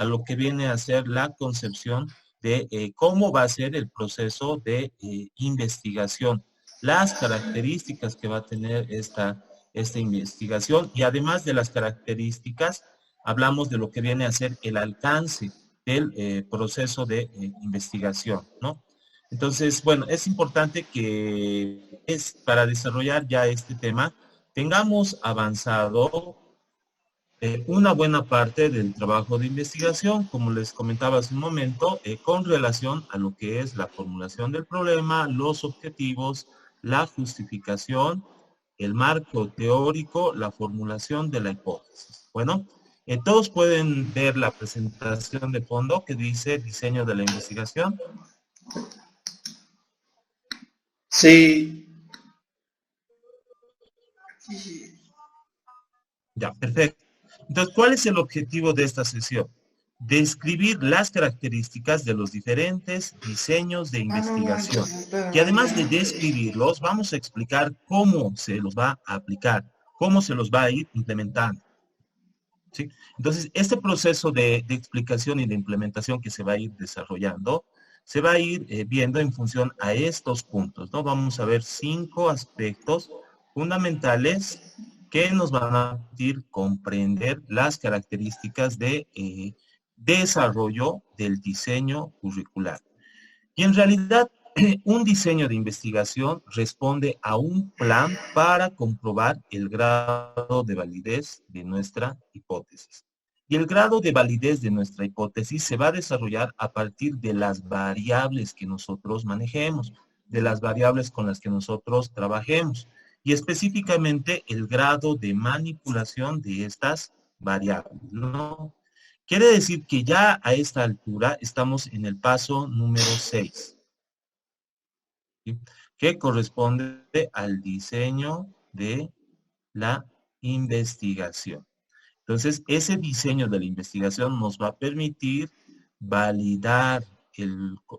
a lo que viene a ser la concepción de cómo va a ser el proceso de investigación, las características que va a tener esta investigación y además de las características, hablamos de lo que viene a ser el alcance del proceso de investigación, ¿no? Entonces, bueno, es importante que para desarrollar ya este tema tengamos avanzado una buena parte del trabajo de investigación, como les comentaba hace un momento, con relación a lo que es la formulación del problema, los objetivos, la justificación, el marco teórico, la formulación de la hipótesis. Bueno, todos pueden ver la presentación de fondo que dice diseño de la investigación. Sí. Ya, perfecto. Entonces, ¿cuál es el objetivo de esta sesión? Describir las características de los diferentes diseños de investigación. Y además de describirlos, vamos a explicar cómo se los va a aplicar, cómo se los va a ir implementando. ¿Sí? Entonces, este proceso de explicación y de implementación que se va a ir desarrollando, se va a ir viendo en función a estos puntos, ¿no? Vamos a ver 5 aspectos fundamentales que nos van a permitir comprender las características de desarrollo del diseño curricular. Y en realidad, un diseño de investigación responde a un plan para comprobar el grado de validez de nuestra hipótesis. Y el grado de validez de nuestra hipótesis se va a desarrollar a partir de las variables que nosotros manejemos, de las variables con las que nosotros trabajemos, y específicamente el grado de manipulación de estas variables, ¿no? Quiere decir que ya a esta altura estamos en el paso número 6. ¿Sí? Que corresponde al diseño de la investigación. Entonces, ese diseño de la investigación nos va a permitir validar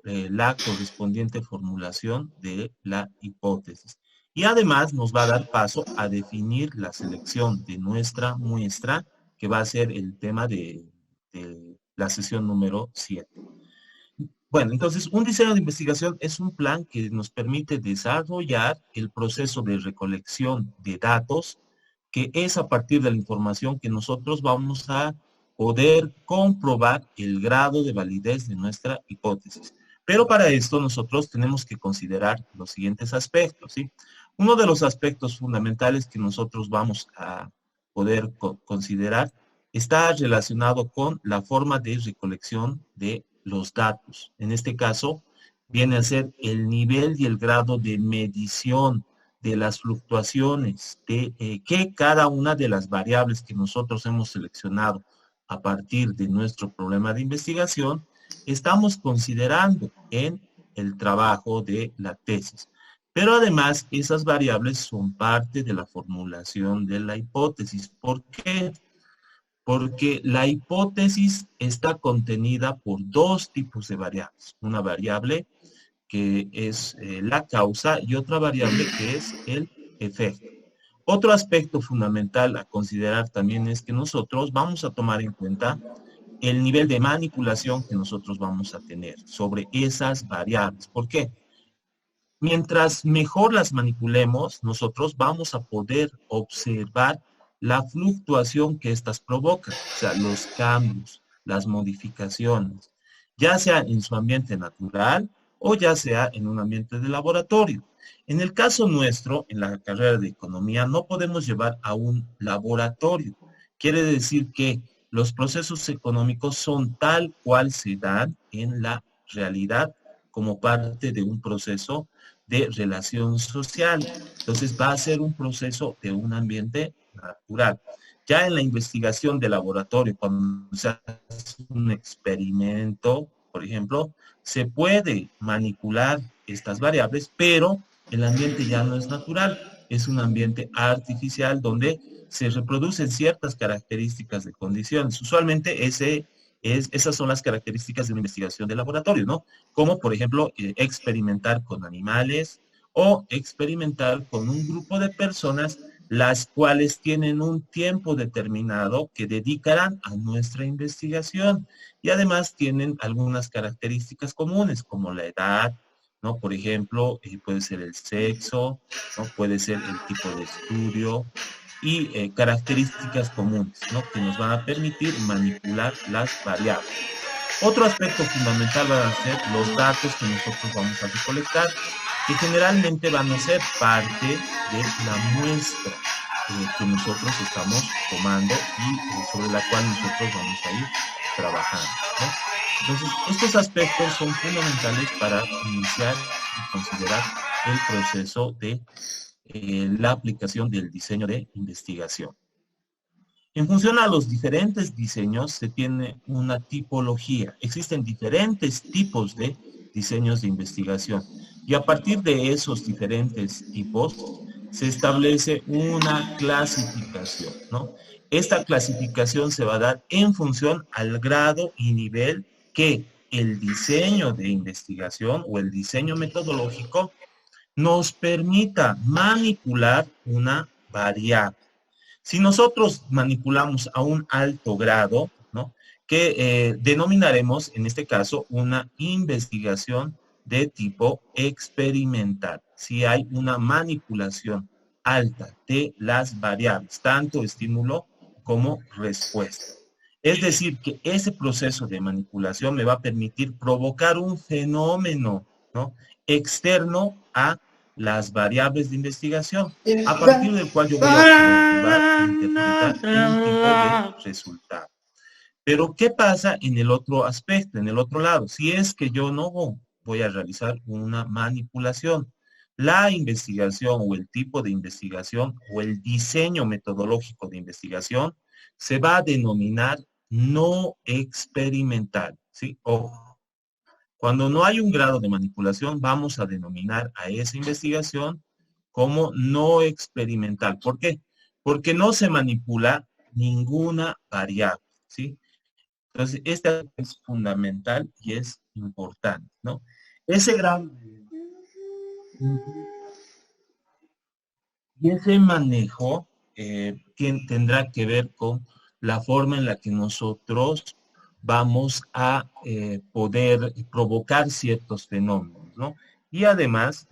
la correspondiente formulación de la hipótesis. Y además nos va a dar paso a definir la selección de nuestra muestra, que va a ser el tema de la sesión número 7. Bueno, entonces un diseño de investigación es un plan que nos permite desarrollar el proceso de recolección de datos, que es a partir de la información que nosotros vamos a poder comprobar el grado de validez de nuestra hipótesis. Pero para esto nosotros tenemos que considerar los siguientes aspectos, ¿sí? Uno de los aspectos fundamentales que nosotros vamos a poder considerar está relacionado con la forma de recolección de los datos. En este caso, viene a ser el nivel y el grado de medición de las fluctuaciones de que cada una de las variables que nosotros hemos seleccionado a partir de nuestro problema de investigación, estamos considerando en el trabajo de la tesis. Pero además, esas variables son parte de la formulación de la hipótesis. ¿Por qué? Porque la hipótesis está contenida por 2 tipos de variables. Una variable que es la causa y otra variable que es el efecto. Otro aspecto fundamental a considerar también es que nosotros vamos a tomar en cuenta el nivel de manipulación que nosotros vamos a tener sobre esas variables. ¿Por qué? Mientras mejor las manipulemos, nosotros vamos a poder observar la fluctuación que éstas provocan, o sea, los cambios, las modificaciones, ya sea en su ambiente natural o ya sea en un ambiente de laboratorio. En el caso nuestro, en la carrera de economía, no podemos llevar a un laboratorio. Quiere decir que los procesos económicos son tal cual se dan en la realidad como parte de un proceso de relación social. Entonces va a ser un proceso de un ambiente natural. Ya en la investigación de laboratorio, cuando se hace un experimento, por ejemplo, se puede manipular estas variables, pero el ambiente ya no es natural, es un ambiente artificial donde se reproducen ciertas características de condiciones. Usualmente esas son las características de una investigación de laboratorio, ¿no? Como, por ejemplo, experimentar con animales o experimentar con un grupo de personas las cuales tienen un tiempo determinado que dedicarán a nuestra investigación y además tienen algunas características comunes como la edad, ¿no? Por ejemplo, puede ser el sexo, ¿no? Puede ser el tipo de estudio y características comunes, ¿no? Que nos van a permitir manipular las variables. Otro aspecto fundamental van a ser los datos que nosotros vamos a recolectar, que generalmente van a ser parte de la muestra que nosotros estamos tomando y sobre la cual nosotros vamos a ir trabajando, ¿no? Entonces, estos aspectos son fundamentales para iniciar y considerar el proceso de la aplicación del diseño de investigación. En función a los diferentes diseños se tiene una tipología. Existen diferentes tipos de diseños de investigación y a partir de esos diferentes tipos se establece una clasificación, ¿no? Esta clasificación se va a dar en función al grado y nivel que el diseño de investigación o el diseño metodológico nos permita manipular una variable. Si nosotros manipulamos a un alto grado, ¿no? Que denominaremos en este caso una investigación de tipo experimental. Si hay una manipulación alta de las variables, tanto estímulo como respuesta. Es decir, que ese proceso de manipulación me va a permitir provocar un fenómeno, ¿no? Externo a las variables de investigación, a partir del cual yo voy a observar e interpretar un tipo de resultado. Pero, ¿qué pasa en el otro aspecto, en el otro lado? Si es que yo no voy a realizar una manipulación, la investigación o el tipo de investigación o el diseño metodológico de investigación se va a denominar no experimental, ¿sí? Ojo. Cuando no hay un grado de manipulación, vamos a denominar a esa investigación como no experimental. ¿Por qué? Porque no se manipula ninguna variable, ¿sí? Entonces, esta es fundamental y es importante, ¿no? Ese grado y ese manejo tendrá que ver con la forma en la que nosotros vamos a poder provocar ciertos fenómenos, ¿no? Y además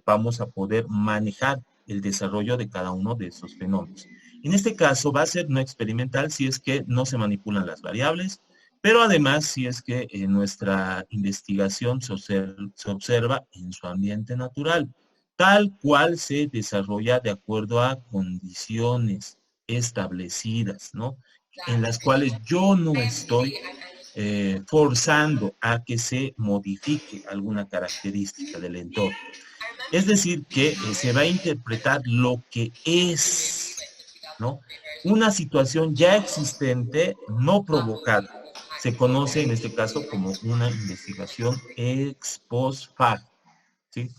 vamos a poder manejar el desarrollo de cada uno de esos fenómenos. En este caso va a ser no experimental si es que no se manipulan las variables, pero además si es que nuestra investigación se observa en su ambiente natural, tal cual se desarrolla de acuerdo a condiciones establecidas, ¿no? En las cuales yo no estoy forzando a que se modifique alguna característica del entorno. Es decir, que se va a interpretar lo que es, ¿no? Una situación ya existente, no provocada. Se conoce en este caso como una investigación ex post facto, ¿sí?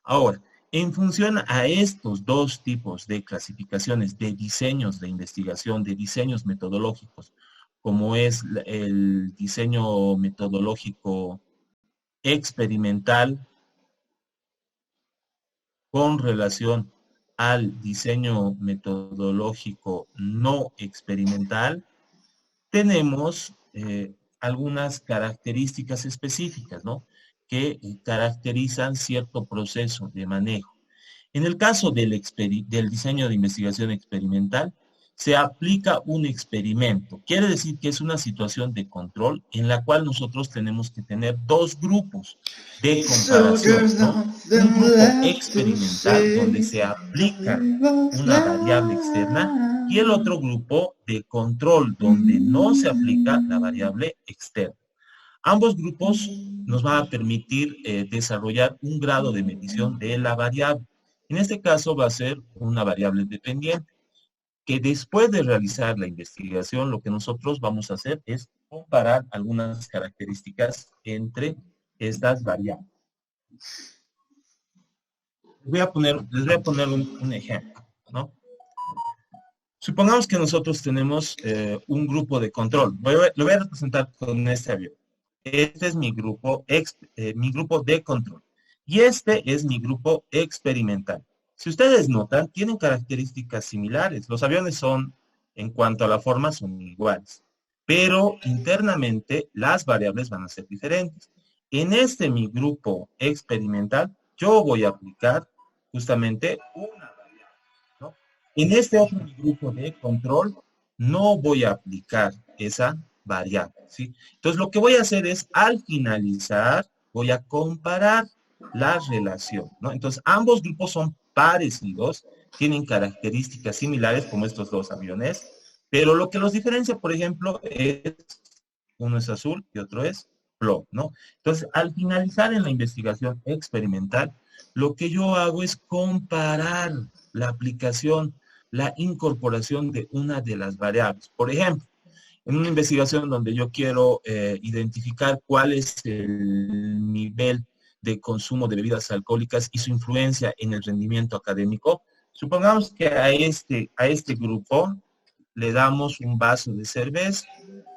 Ahora, en función a estos dos tipos de clasificaciones de diseños de investigación, de diseños metodológicos, como es el diseño metodológico experimental con relación al diseño metodológico no experimental, tenemos algunas características específicas, ¿no? Que caracterizan cierto proceso de manejo. En el caso del diseño de investigación experimental, se aplica un experimento. Quiere decir que es una situación de control en la cual nosotros tenemos que tener dos grupos de comparación, ¿no? Un grupo experimental donde se aplica una variable externa y el otro grupo de control donde no se aplica la variable externa. Ambos grupos nos van a permitir desarrollar un grado de medición de la variable. En este caso va a ser una variable dependiente, que después de realizar la investigación, lo que nosotros vamos a hacer es comparar algunas características entre estas variables. Les voy a poner un ejemplo, ¿no? Supongamos que nosotros tenemos un grupo de control. Lo voy a representar con este avión. Este es mi grupo de control. Y este es mi grupo experimental. Si ustedes notan, tienen características similares. Los aviones son, en cuanto a la forma, son iguales. Pero internamente las variables van a ser diferentes. En este mi grupo experimental, yo voy a aplicar justamente una variable, ¿no? En este otro mi grupo de control, no voy a aplicar esa variable, ¿sí? Entonces, lo que voy a hacer es, al finalizar, voy a comparar la relación, ¿no? Entonces, ambos grupos son parecidos, tienen características similares como estos dos aviones, pero lo que los diferencia, por ejemplo, es uno es azul y otro es plomo, ¿no? Entonces, al finalizar en la investigación experimental, lo que yo hago es comparar la aplicación, la incorporación de una de las variables. Por ejemplo, en una investigación donde yo quiero identificar cuál es el nivel de consumo de bebidas alcohólicas y su influencia en el rendimiento académico, supongamos que a este grupo le damos un vaso de cerveza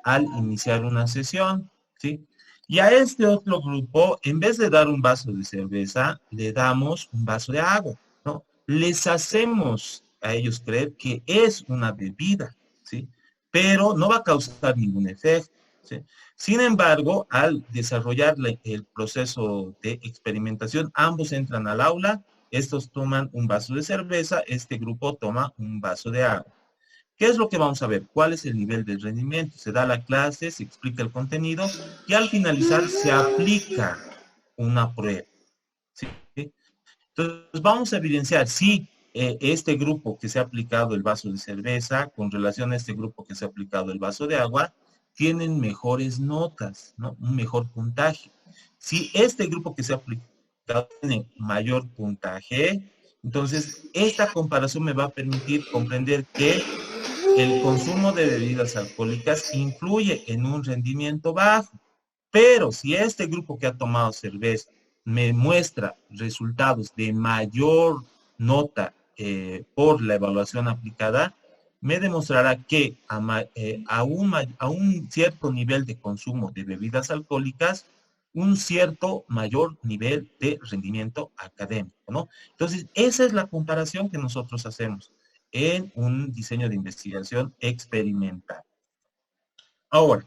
al iniciar una sesión, ¿sí? Y a este otro grupo, en vez de dar un vaso de cerveza, le damos un vaso de agua, ¿no? Les hacemos a ellos creer que es una bebida, ¿sí? Pero no va a causar ningún efecto, ¿sí? Sin embargo, al desarrollar el proceso de experimentación, ambos entran al aula, estos toman un vaso de cerveza, este grupo toma un vaso de agua. ¿Qué es lo que vamos a ver? ¿Cuál es el nivel de rendimiento? Se da la clase, se explica el contenido y al finalizar se aplica una prueba, ¿sí? Entonces vamos a evidenciar si este grupo que se ha aplicado el vaso de cerveza con relación a este grupo que se ha aplicado el vaso de agua tienen mejores notas, ¿no? Un mejor puntaje. Si este grupo que se ha aplicado tiene mayor puntaje, entonces esta comparación me va a permitir comprender que el consumo de bebidas alcohólicas influye en un rendimiento bajo. Pero si este grupo que ha tomado cerveza me muestra resultados de mayor nota por la evaluación aplicada, me demostrará que a un cierto nivel de consumo de bebidas alcohólicas, un cierto mayor nivel de rendimiento académico, ¿no? Entonces, esa es la comparación que nosotros hacemos en un diseño de investigación experimental. Ahora,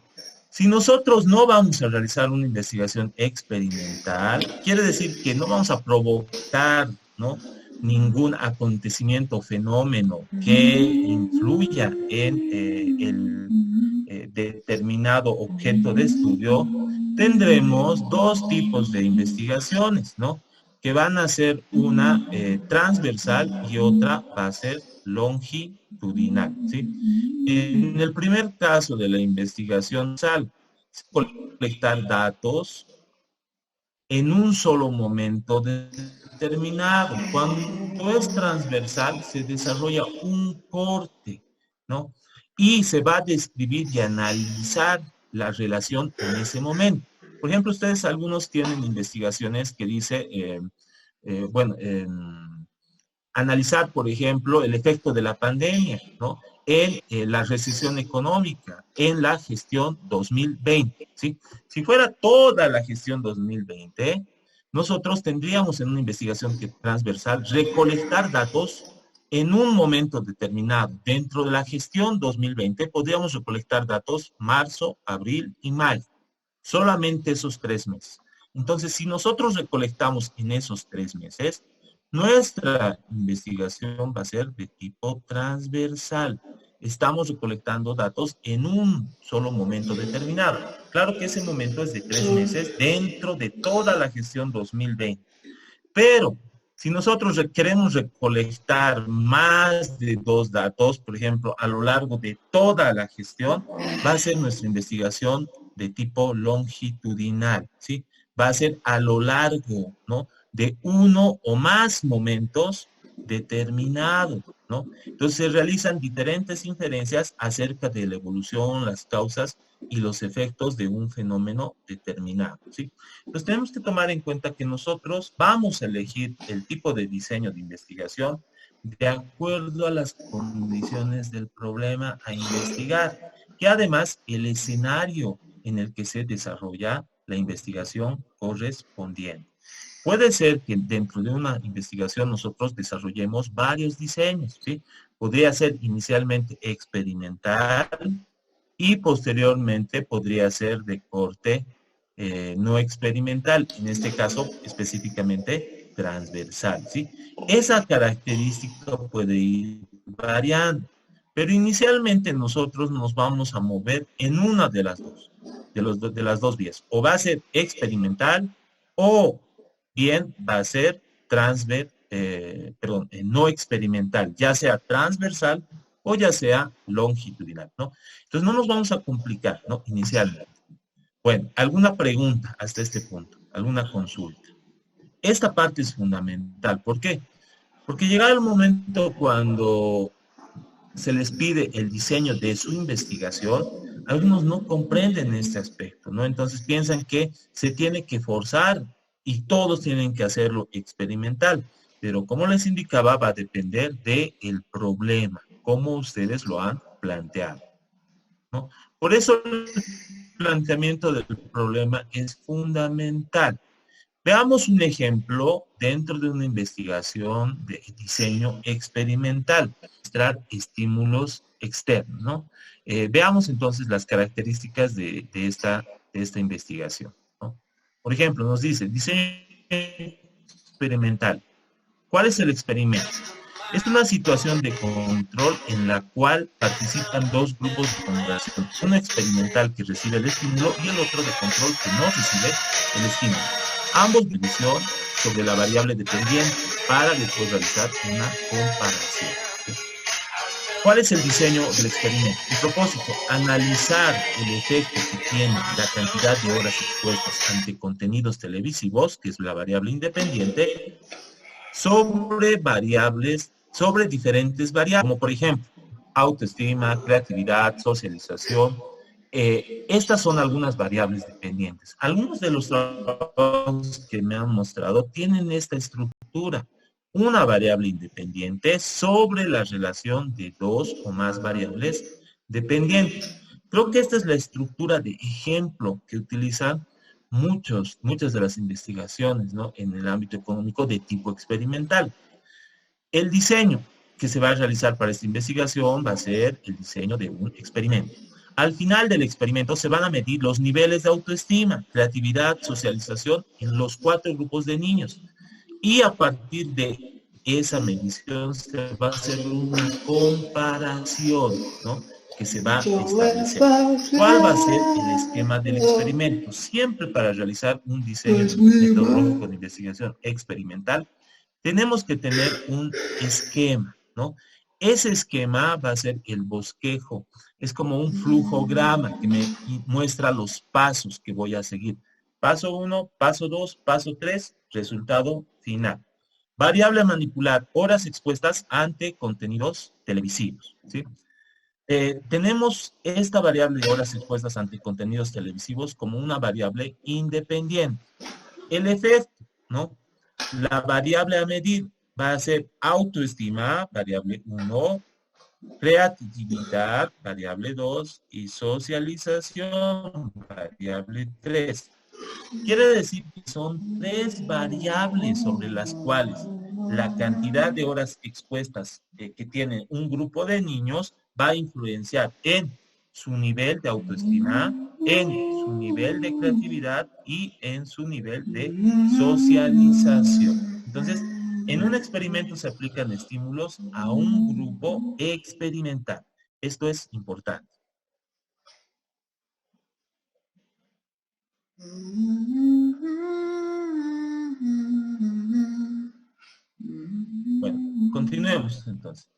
si nosotros no vamos a realizar una investigación experimental, quiere decir que no vamos a provocar, ¿no?, ningún acontecimiento o fenómeno que influya en el determinado objeto de estudio, tendremos dos tipos de investigaciones, ¿no?, que van a ser una transversal y otra va a ser longitudinal, ¿sí? En el primer caso de la investigación, se colectar datos en un solo momento determinado. Cuando es transversal, se desarrolla un corte, ¿no? Y se va a describir y analizar la relación en ese momento. Por ejemplo, ustedes algunos tienen investigaciones que dice, analizar, por ejemplo, el efecto de la pandemia, ¿no?, en la recesión económica, en la gestión 2020, ¿sí? Si fuera toda la gestión 2020, nosotros tendríamos en una investigación transversal recolectar datos en un momento determinado. Dentro de la gestión 2020 podríamos recolectar datos marzo, abril y mayo, solamente esos 3 meses. Entonces, si nosotros recolectamos en esos 3 meses, nuestra investigación va a ser de tipo transversal. Estamos recolectando datos en un solo momento determinado. Claro que ese momento es de 3 meses dentro de toda la gestión 2020. Pero si nosotros queremos recolectar más de 2 datos, por ejemplo, a lo largo de toda la gestión, va a ser nuestra investigación de tipo longitudinal, ¿sí? Va a ser a lo largo, ¿no?, de uno o más momentos determinados, ¿no? Entonces se realizan diferentes inferencias acerca de la evolución, las causas y los efectos de un fenómeno determinado, ¿sí? Entonces tenemos que tomar en cuenta que nosotros vamos a elegir el tipo de diseño de investigación de acuerdo a las condiciones del problema a investigar, que además el escenario en el que se desarrolla la investigación correspondiente. Puede ser que dentro de una investigación nosotros desarrollemos varios diseños, ¿sí? Podría ser inicialmente experimental y posteriormente podría ser de corte no experimental, en este caso específicamente transversal, ¿sí? Esa característica puede ir variando, pero inicialmente nosotros nos vamos a mover en una de las dos, de las dos vías, o va a ser experimental o bien va a ser no experimental, ya sea transversal o ya sea longitudinal, ¿no? Entonces no nos vamos a complicar, ¿no? Inicialmente. Bueno, ¿alguna pregunta hasta este punto? ¿Alguna consulta? Esta parte es fundamental. ¿Por qué? Porque llega el momento cuando se les pide el diseño de su investigación, algunos no comprenden este aspecto, ¿no? Entonces piensan que se tiene que forzar y todos tienen que hacerlo experimental. Pero como les indicaba, va a depender del problema, cómo ustedes lo han planteado, ¿no? Por eso el planteamiento del problema es fundamental. Veamos un ejemplo dentro de una investigación de diseño experimental, mostrar estímulos externos, ¿no? Veamos entonces las características de esta investigación, ¿no? Por ejemplo, nos dice diseño experimental. ¿Cuál es el experimento? Es una situación de control en la cual participan dos grupos de población, uno experimental que recibe el estímulo y el otro de control que no recibe el estímulo. Ambos de visión sobre la variable dependiente para después realizar una comparación. ¿Cuál es el diseño del experimento? El propósito, analizar el efecto que tiene la cantidad de horas expuestas ante contenidos televisivos, que es la variable independiente, sobre diferentes variables, como por ejemplo, autoestima, creatividad, socialización. Estas son algunas variables dependientes. Algunos de los trabajos que me han mostrado tienen esta estructura. Una variable independiente sobre la relación de dos o más variables dependientes. Creo que esta es la estructura de ejemplo que utilizan muchas de las investigaciones, ¿no? En el ámbito económico de tipo experimental. El diseño que se va a realizar para esta investigación va a ser el diseño de un experimento. Al final del experimento se van a medir los niveles de autoestima, creatividad, socialización en los 4 grupos de niños. Y a partir de esa medición se va a hacer una comparación, ¿no? Que se va a establecer. ¿Cuál va a ser el esquema del experimento? Siempre para realizar un diseño metodológico de investigación experimental, tenemos que tener un esquema, ¿no? Ese esquema va a ser el bosquejo. Es como un flujograma que me muestra los pasos que voy a seguir. Paso 1, paso 2, paso 3, resultado final. Variable a manipular, horas expuestas ante contenidos televisivos, ¿sí? Tenemos esta variable de horas expuestas ante contenidos televisivos como una variable independiente. El efecto, ¿no? La variable a medir va a ser autoestima, variable 1, creatividad, variable 2, y socialización, variable 3. Quiere decir que son 3 variables sobre las cuales la cantidad de horas expuestas que tiene un grupo de niños va a influenciar en su nivel de autoestima, en su nivel de creatividad y en su nivel de socialización. Entonces, en un experimento se aplican estímulos a un grupo experimental. Esto es importante. Bueno, continuemos entonces.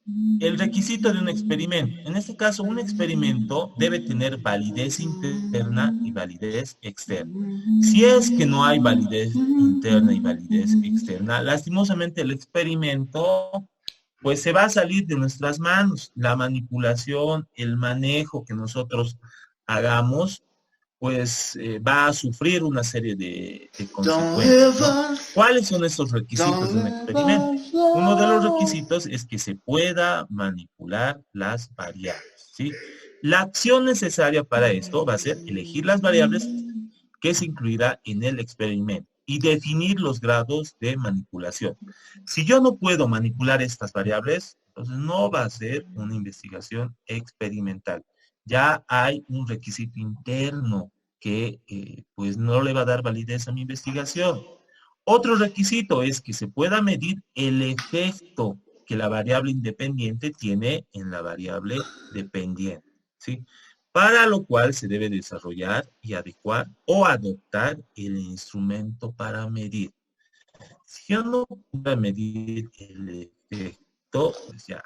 El requisito de un experimento. En este caso, un experimento debe tener validez interna y validez externa. Si es que no hay validez interna y validez externa, lastimosamente el experimento pues se va a salir de nuestras manos. La manipulación, el manejo que nosotros hagamos, pues va a sufrir una serie de consecuencias, ¿no? ¿Cuáles son estos requisitos de un experimento? Uno de los requisitos es que se pueda manipular las variables, ¿sí? La acción necesaria para esto va a ser elegir las variables que se incluirá en el experimento. y definir los grados de manipulación. Si yo no puedo manipular estas variables, entonces no va a ser una investigación experimental. Ya hay un requisito interno que pues no le va a dar validez a mi investigación. Otro requisito es que se pueda medir el efecto que la variable independiente tiene en la variable dependiente, ¿sí? Para lo cual se debe desarrollar y adecuar o adoptar el instrumento para medir. Si yo no puedo medir el efecto, pues ya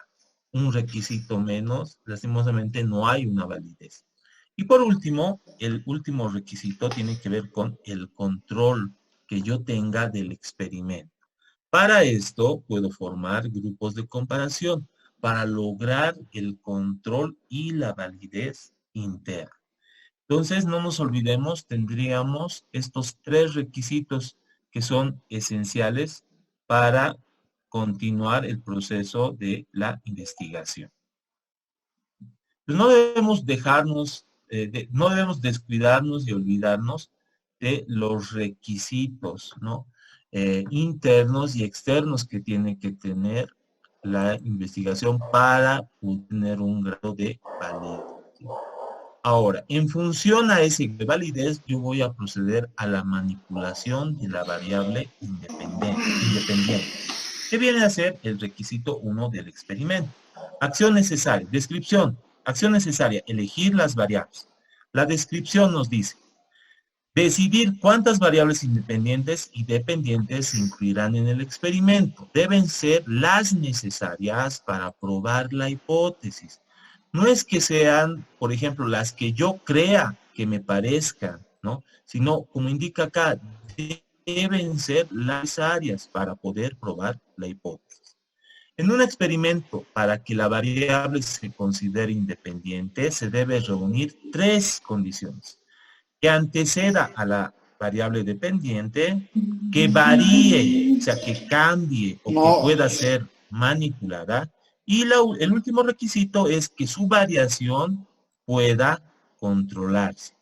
un requisito menos, lastimosamente no hay una validez. Y por último, el último requisito tiene que ver con el control que yo tenga del experimento. Para esto puedo formar grupos de comparación para lograr el control y la validez interna. Entonces, no nos olvidemos, tendríamos estos tres requisitos que son esenciales para continuar el proceso de la investigación. Pues no debemos dejarnos, no debemos descuidarnos y olvidarnos de los requisitos, ¿no? Internos y externos que tiene que tener la investigación para tener un grado de validez. Ahora, en función a ese de validez, yo voy a proceder a la manipulación de la variable independiente, que viene a ser el requisito 1 del experimento. Acción necesaria, descripción. Acción necesaria, elegir las variables. La descripción nos dice, decidir cuántas variables independientes y dependientes se incluirán en el experimento. Deben ser las necesarias para probar la hipótesis. No es que sean, por ejemplo, las que yo crea que me parezcan, ¿no? Sino, como indica acá, deben ser las necesarias para poder probar la hipótesis. En un experimento, para que la variable se considere independiente, se debe reunir tres condiciones. Que anteceda a la variable dependiente, que varíe, o sea, que cambie o que pueda ser manipulada. Y el último requisito es que su variación pueda controlarse.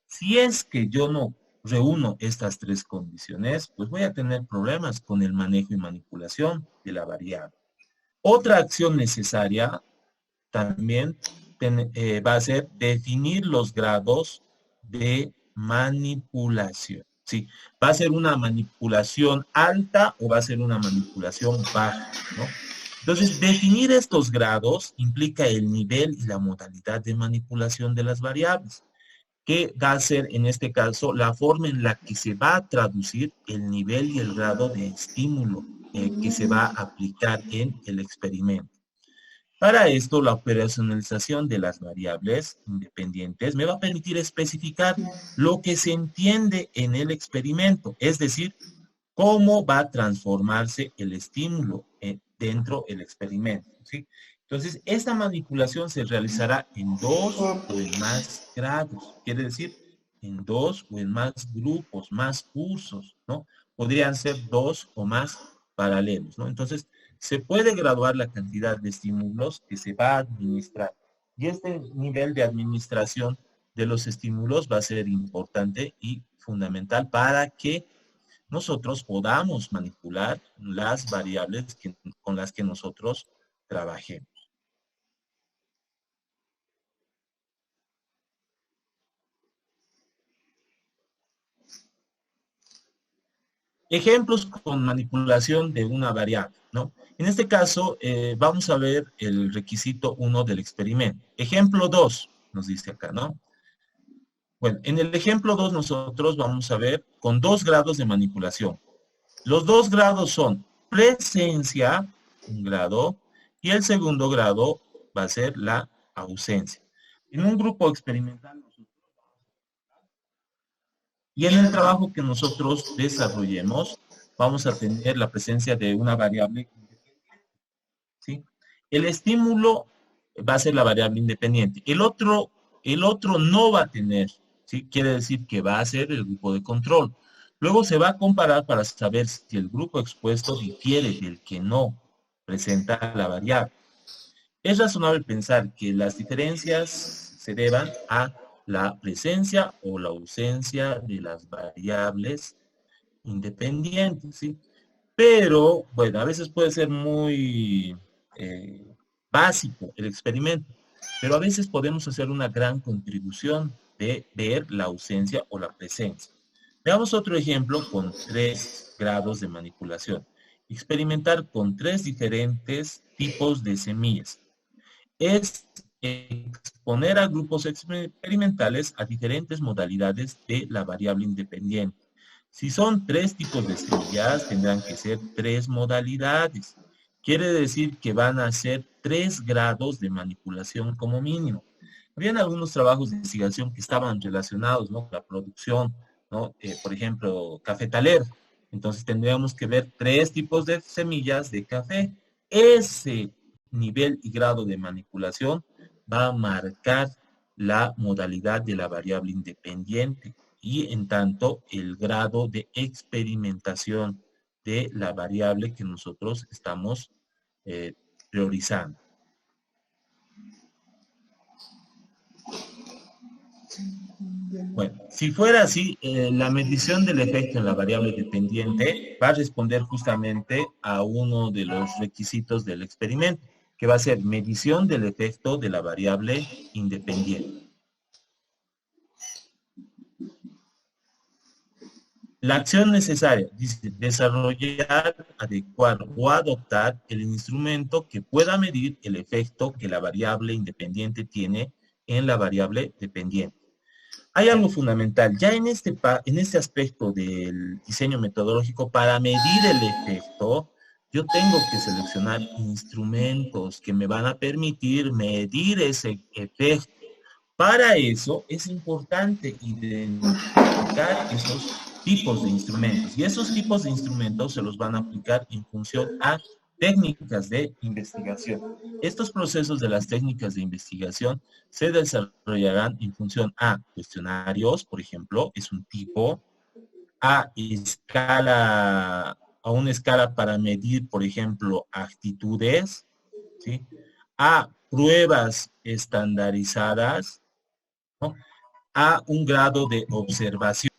Si es que yo no reúno estas tres condiciones, pues voy a tener problemas con el manejo y manipulación de la variable. Otra acción necesaria también va a ser definir los grados de manipulación. ¿Sí? ¿Va a ser una manipulación alta o va a ser una manipulación baja? ¿No? Entonces, definir estos grados implica el nivel y la modalidad de manipulación de las variables, que va a ser, en este caso, la forma en la que se va a traducir el nivel y el grado de estímulo que se va a aplicar en el experimento. Para esto, la operacionalización de las variables independientes me va a permitir especificar lo que se entiende en el experimento, es decir, cómo va a transformarse el estímulo dentro del experimento, ¿sí? Entonces, esta manipulación se realizará en dos o en más grados, quiere decir, en dos o en más grupos, más cursos, ¿no? Podrían ser dos o más paralelos, ¿no? Entonces, se puede graduar la cantidad de estímulos que se va a administrar. Y este nivel de administración de los estímulos va a ser importante y fundamental para que nosotros podamos manipular las variables con las que nosotros trabajemos. Ejemplos con manipulación de una variable, ¿no? En este caso, vamos a ver el requisito 1 del experimento. Ejemplo 2, nos dice acá, ¿no? Bueno, en el ejemplo 2 nosotros vamos a ver con 2 grados de manipulación. Los 2 grados son presencia, un grado, y el segundo grado va a ser la ausencia. En un grupo experimental, y en el trabajo que nosotros desarrollemos, vamos a tener la presencia de una variable independiente, ¿sí? El estímulo va a ser la variable independiente. El otro no va a tener, ¿sí? Quiere decir que va a ser el grupo de control. Luego se va a comparar para saber si el grupo expuesto difiere del que no presenta la variable. Es razonable pensar que las diferencias se deban a la presencia o la ausencia de las variables independiente, ¿sí? Pero, bueno, a veces puede ser muy básico el experimento, pero a veces podemos hacer una gran contribución de ver la ausencia o la presencia. Veamos otro ejemplo con 3 grados de manipulación. Experimentar con 3 diferentes tipos de semillas. Es exponer a grupos experimentales a diferentes modalidades de la variable independiente. Si son 3 tipos de semillas, tendrán que ser 3 modalidades. Quiere decir que van a ser 3 grados de manipulación como mínimo. Habían algunos trabajos de investigación que estaban relacionados, ¿no?, con la producción, ¿no? Por ejemplo, cafetalero. Entonces tendríamos que ver 3 tipos de semillas de café. Ese nivel y grado de manipulación va a marcar la modalidad de la variable independiente y en tanto el grado de experimentación de la variable que nosotros estamos priorizando. Bueno, si fuera así, la medición del efecto en la variable dependiente va a responder justamente a uno de los requisitos del experimento, que va a ser medición del efecto de la variable independiente. La acción necesaria, dice, desarrollar, adecuar o adoptar el instrumento que pueda medir el efecto que la variable independiente tiene en la variable dependiente. Hay algo fundamental, ya en este aspecto del diseño metodológico, para medir el efecto, yo tengo que seleccionar instrumentos que me van a permitir medir ese efecto. Para eso es importante identificar esos tipos de instrumentos. Y esos tipos de instrumentos se los van a aplicar en función a técnicas de investigación. Estos procesos de las técnicas de investigación se desarrollarán en función a cuestionarios, por ejemplo, es un tipo, a una escala para medir, por ejemplo, actitudes, ¿sí? A pruebas estandarizadas, ¿no?, a un grado de observación.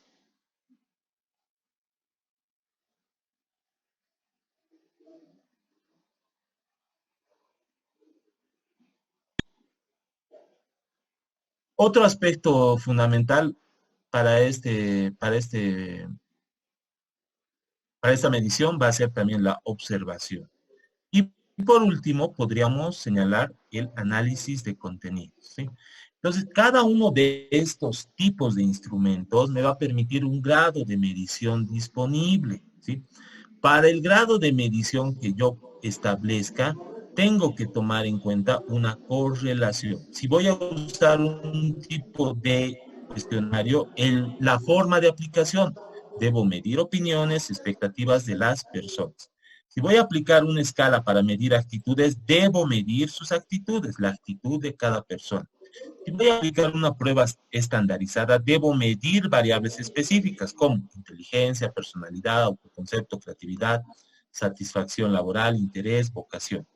Otro aspecto fundamental para esta medición va a ser también la observación. Y por último, podríamos señalar el análisis de contenidos, ¿sí? Entonces, cada uno de estos tipos de instrumentos me va a permitir un grado de medición disponible, ¿sí? Para el grado de medición que yo establezca, tengo que tomar en cuenta una correlación. Si voy a usar un tipo de cuestionario, la forma de aplicación, debo medir opiniones, expectativas de las personas. Si voy a aplicar una escala para medir actitudes, debo medir sus actitudes, la actitud de cada persona. Si voy a aplicar una prueba estandarizada, debo medir variables específicas como inteligencia, personalidad, autoconcepto, creatividad, satisfacción laboral, interés, vocación.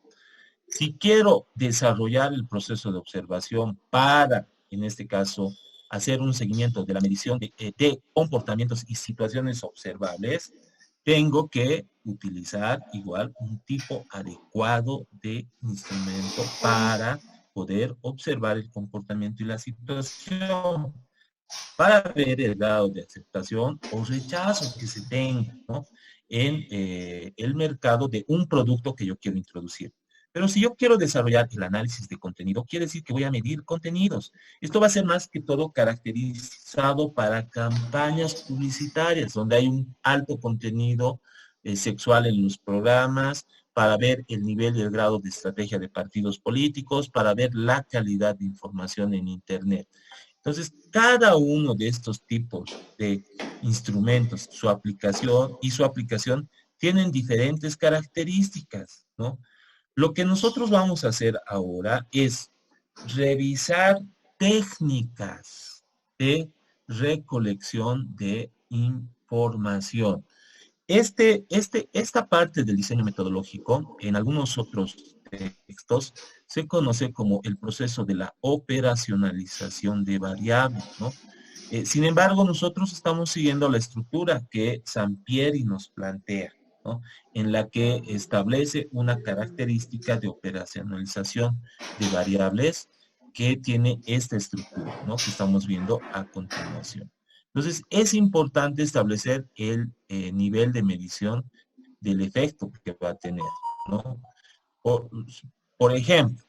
Si quiero desarrollar el proceso de observación para, en este caso, hacer un seguimiento de la medición de comportamientos y situaciones observables, tengo que utilizar igual un tipo adecuado de instrumento para poder observar el comportamiento y la situación, para ver el grado de aceptación o rechazo que se tenga, ¿no?, en el mercado de un producto que yo quiero introducir. Pero si yo quiero desarrollar el análisis de contenido, quiere decir que voy a medir contenidos. Esto va a ser más que todo caracterizado para campañas publicitarias, donde hay un alto contenido sexual en los programas, para ver el nivel y el grado de estrategia de partidos políticos, para ver la calidad de información en Internet. Entonces, cada uno de estos tipos de instrumentos, su aplicación tienen diferentes características, ¿no? Lo que nosotros vamos a hacer ahora es revisar técnicas de recolección de información. Esta parte del diseño metodológico, en algunos otros textos, se conoce como el proceso de la operacionalización de variables, ¿no? Sin embargo, nosotros estamos siguiendo la estructura que Sampieri nos plantea, ¿no? En la que establece una característica de operacionalización de variables que tiene esta estructura, ¿no? Que estamos viendo a continuación. Entonces, es importante establecer el nivel de medición del efecto que va a tener, ¿no? Por, por ejemplo,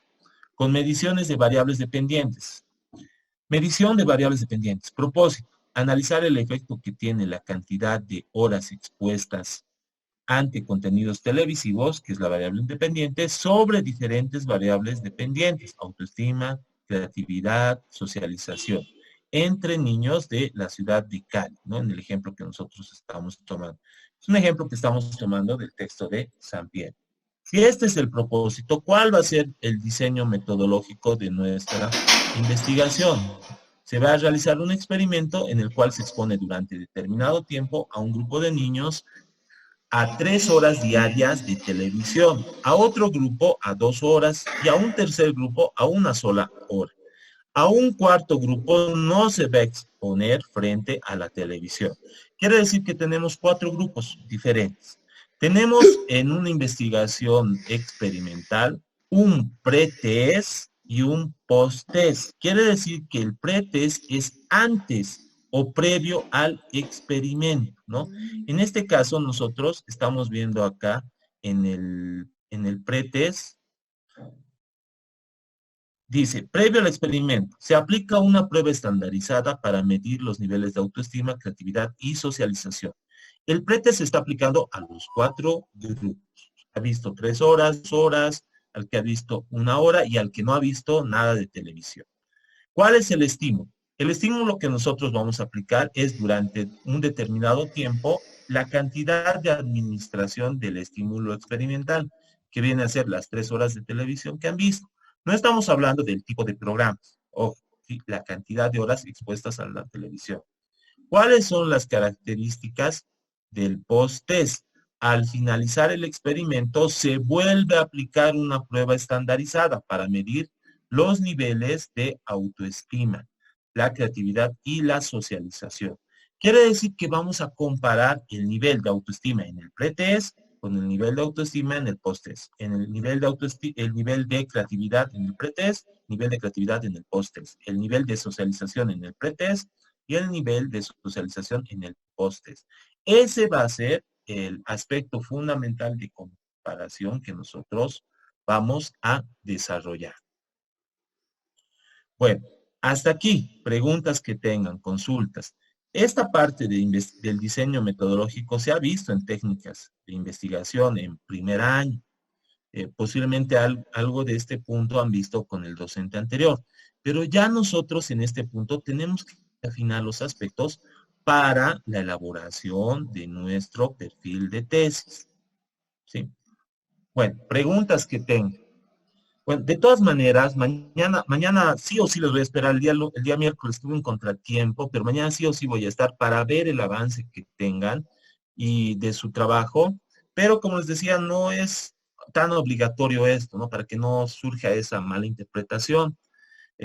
con mediciones de variables dependientes. Medición de variables dependientes. Propósito, analizar el efecto que tiene la cantidad de horas expuestas ante contenidos televisivos, que es la variable independiente, sobre diferentes variables dependientes, autoestima, creatividad, socialización, entre niños de la ciudad de Cali, ¿no? En el ejemplo que nosotros estamos tomando. Es un ejemplo que estamos tomando del texto de Sampieri. Si este es el propósito, ¿cuál va a ser el diseño metodológico de nuestra investigación? Se va a realizar un experimento en el cual se expone durante determinado tiempo a un grupo de niños a 3 horas diarias de televisión, a otro grupo a 2 horas y a un tercer grupo a una sola hora. A un cuarto grupo no se va a exponer frente a la televisión. Quiere decir que tenemos 4 grupos diferentes. Tenemos en una investigación experimental un pretest y un post-test. Quiere decir que el pretest es antes o previo al experimento, ¿no? En este caso nosotros estamos viendo acá en el pretest. Dice, previo al experimento, se aplica una prueba estandarizada para medir los niveles de autoestima, creatividad y socialización. El pretest se está aplicando a los 4 grupos. Ha visto 3 horas, 2 horas, al que ha visto 1 hora y al que no ha visto nada de televisión. ¿Cuál es el estímulo? El estímulo que nosotros vamos a aplicar es durante un determinado tiempo la cantidad de administración del estímulo experimental, que viene a ser las 3 horas de televisión que han visto. No estamos hablando del tipo de programas, ojo, ¿sí? La cantidad de horas expuestas a la televisión. ¿Cuáles son las características del post-test? Al finalizar el experimento, se vuelve a aplicar una prueba estandarizada para medir los niveles de autoestima, la creatividad y la socialización. Quiere decir que vamos a comparar el nivel de autoestima en el pretest con el nivel de autoestima en el post-test. En el nivel de autoestima, el nivel de creatividad en el pretest, nivel de creatividad en el post-test. El nivel de socialización en el pretest y el nivel de socialización en el post-test. Ese va a ser el aspecto fundamental de comparación que nosotros vamos a desarrollar. Bueno, hasta aquí, preguntas que tengan, consultas. Esta parte del diseño metodológico se ha visto en técnicas de investigación en primer año. Posiblemente algo de este punto han visto con el docente anterior. Pero ya nosotros en este punto tenemos que afinar los aspectos para la elaboración de nuestro perfil de tesis. ¿Sí? Bueno, preguntas que tengan. Bueno, de todas maneras, mañana sí o sí les voy a esperar. El día miércoles tuve un contratiempo, pero mañana sí o sí voy a estar para ver el avance que tengan y de su trabajo. Pero como les decía, no es tan obligatorio esto, ¿no? Para que no surja esa mala interpretación.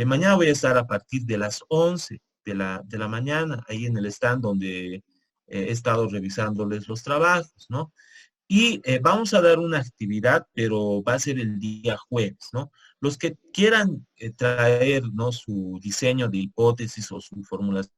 Mañana voy a estar a partir de las 11 de la mañana, ahí en el stand donde he estado revisándoles los trabajos, ¿no? Y vamos a dar una actividad, pero va a ser el día jueves, ¿no? Los que quieran traer, ¿no? Su diseño de hipótesis o su formulación